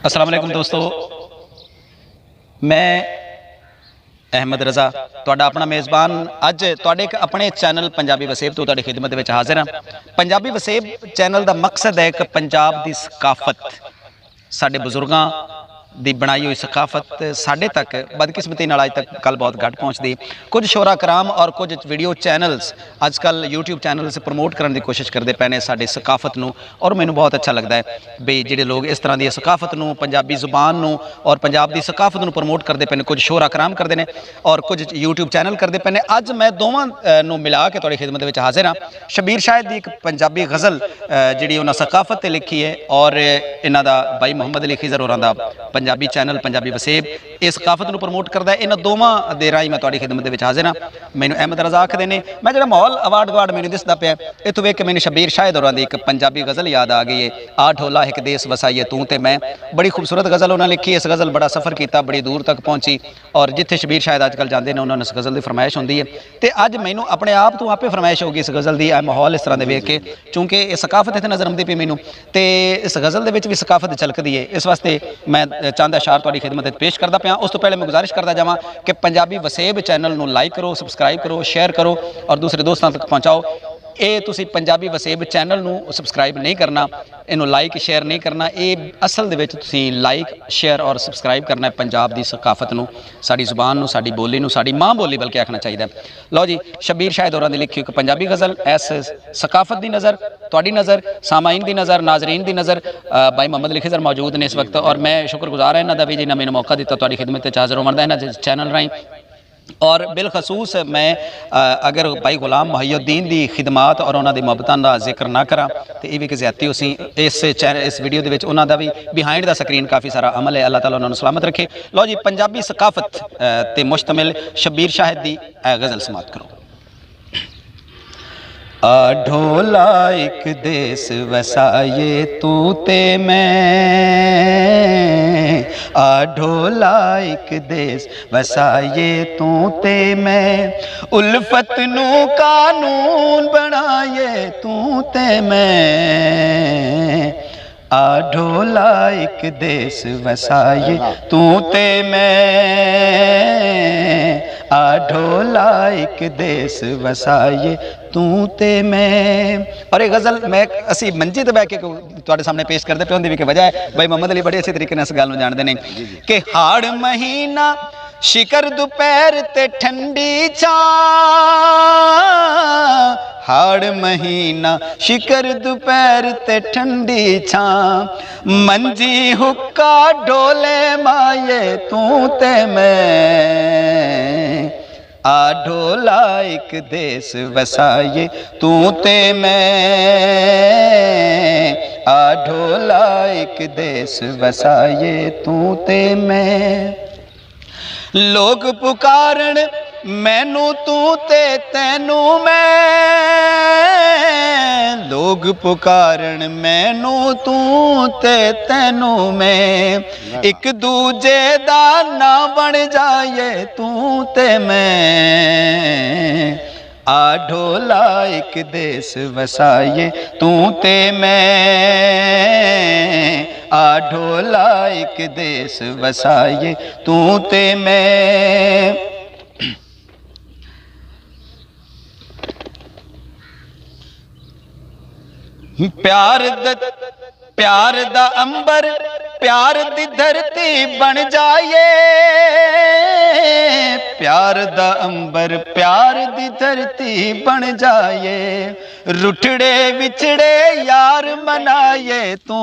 अस्सलाम वालेकुम दोस्तों, मैं अहमद रज़ा तुहाडा अपना मेज़बान अज तुहाडे एक अपने चैनल पंजाबी वसेब तो तुहाडी खिदमत विच हाज़िर हाँ। पंजाबी वसेब चैनल का मकसद है कि पंजाब की सकाफत साडे बुजुर्गां दी बनाई हुई सकाफत साडे तक बदकिस्मती नाल अज तक कल बहुत घट पहुँचती। कुछ शोरा कराम और कुछ वीडियो चैनल्स अजकल यूट्यूब चैनल्स प्रमोट करने की कोशिश करते पे ने साडी सकाफत नूं, और मैनूं बहुत अच्छा लगता है भी जिहड़े लोग इस तरह की सकाफत नूं, पंजाबी जुबान नूं और पंजाब की सकाफत नूं प्रमोट करते पे ने। कुछ शोरा कराम करते हैं और कुछ यूट्यूब चैनल करते पे ने। अज मैं दोवां नूं मिला के तुहाडी खिदमत विच हाज़िर हाँ। शबीर शाहिद की एक पंजाबी गज़ल जिहड़ी उन्हां सकाफत ते लिखी है और इन्हां दा भाई मुहम्मद अली खिज़र होरां दा पंजाबी चैनल पंजाबी वसेब इस सकाफत को प्रमोट करता है। इन्होंने दोवां दे राही मैं तुहाडी खिदमत विच हाज़िर हाँ। मैनूं अहमद रज़ा आखदे ने। मैं जो माहौल अवार्ड गवार्ड मैनूं दिसदा पिया इत्थों वेख के मैनूं शबीर शाहिद होरां दी एक पंजाबी गज़ल याद आ गई है, आ ढोला एक देश वसाइए तू ते मैं। बड़ी खूबसूरत गज़ल उन्होंने लिखी। इस गज़ल बड़ा सफ़र किया, बड़ी दूर तक पहुँची और जिथे शबीर शाहिद अजकल जाते हैं उन्होंने इस गज़ल की फरमाइश होंदी है। तो अज मैनूं अपने आप तो आपे फरमाइश होगी इस गज़ल की, माहौल इस तरह के वेख के, चूँकि ये सकाफत इतने नज़र आती पई मैनूं तो इस गज़ल के भी सकाफत झलकदी है। इस वास्ते मैं चंद अशार तुहाडी खिदमत पेश करता पाया। उस तो पहले मैं गुजारिश करता जावां कि पंजाबी वसेब चैनल नूं लाइक करो, सबसक्राइब करो, शेयर करो और दूसरे दोस्तों तक पहुँचाओ। ये तुसी पंजाबी वसेब चैनल नूं सबसक्राइब नहीं करना, इनू लाइक शेयर नहीं करना, ये असल दे विच तुसी लाइक शेयर और सबसक्राइब करना है पंजाब की सकाफत नूं, साडी जुबान नूं, साडी बोली नूं, साडी मां बोली बल्कि आखना चाहिए। लो जी, शबीर शाहिद होरां दी लिखी एक पंजाबी गज़ल इस सकाफत की नज़र, तुहाडी नज़र, सामाइन की नज़र, नाजरीन की नज़र। भाई मुहम्मद अली खिज़र मौजूद ने इस वक्त और मैं शुक्रगुजार है इन्हां दा भी जिन्हां मैनूं मौका दिता तुहाडी खिदमत विच हाज़िर होण दा इन्हां चैनल राहीं। और बिलखसूस मैं अगर भाई गुलाम मुहियुद्दीन की खिदमात और उन्होंने मुहब्बतां का जिक्र ना करा तो ये भी एक ज़्यादती हो सी। इस वीडियो के विच उन्हां दा भी बिहाइंड द स्क्रीन काफ़ी सारा अमल है। अल्लाह ताला उन्होंने सलामत रखे। लो जी, पंजाबी सकाफत ते मुश्तमिल शबीर शाहिद की गज़ल समात करो। आ ढोला एक देश वसाए तू ते मैं, आ ढोला एक देश वसाए तू ते मैं, उल्फत नू कानून बनाए तू ते मैं, आ ढोला एक देश वसाए तू ते मैं, आ ढोला एक देश वसाए तू ते मैं। और ये गज़ल मैं असी मंजी ते बह के तुहाडे सामने पेश करते पे, उनकी भी वजह है भाई मुहम्मद अली बड़े अच्छे तरीके इस गल जानते हैं कि हाड़ महीना शिकर दोपहर ते ठंडी छां, हाड़ महीना शिकर दोपहर ते ठंडी छां, मंजी हुक्का ढोले माये तू ते मैं, आ ढोला एक देश वसाए तू ते मैं, आ ढोला एक देश वसाए तू ते मैं। लोग पुकारन मैनू तू ते तैनू मैं, लोग पुकारन मैनू तू ते तैनू मैं, एक दूजे दा ना बन जाए तू ते मैं, आ ढोला एक देश वसाए तू ते मैं, आ ढोला एक देश वसाए तू ते मैं। प्यार दा अंबर प्यार दी धरती बन जाए, प्यार दा अंबर प्यार दी धरती बन जाए, रुठड़े विछड़े यार मनाए तू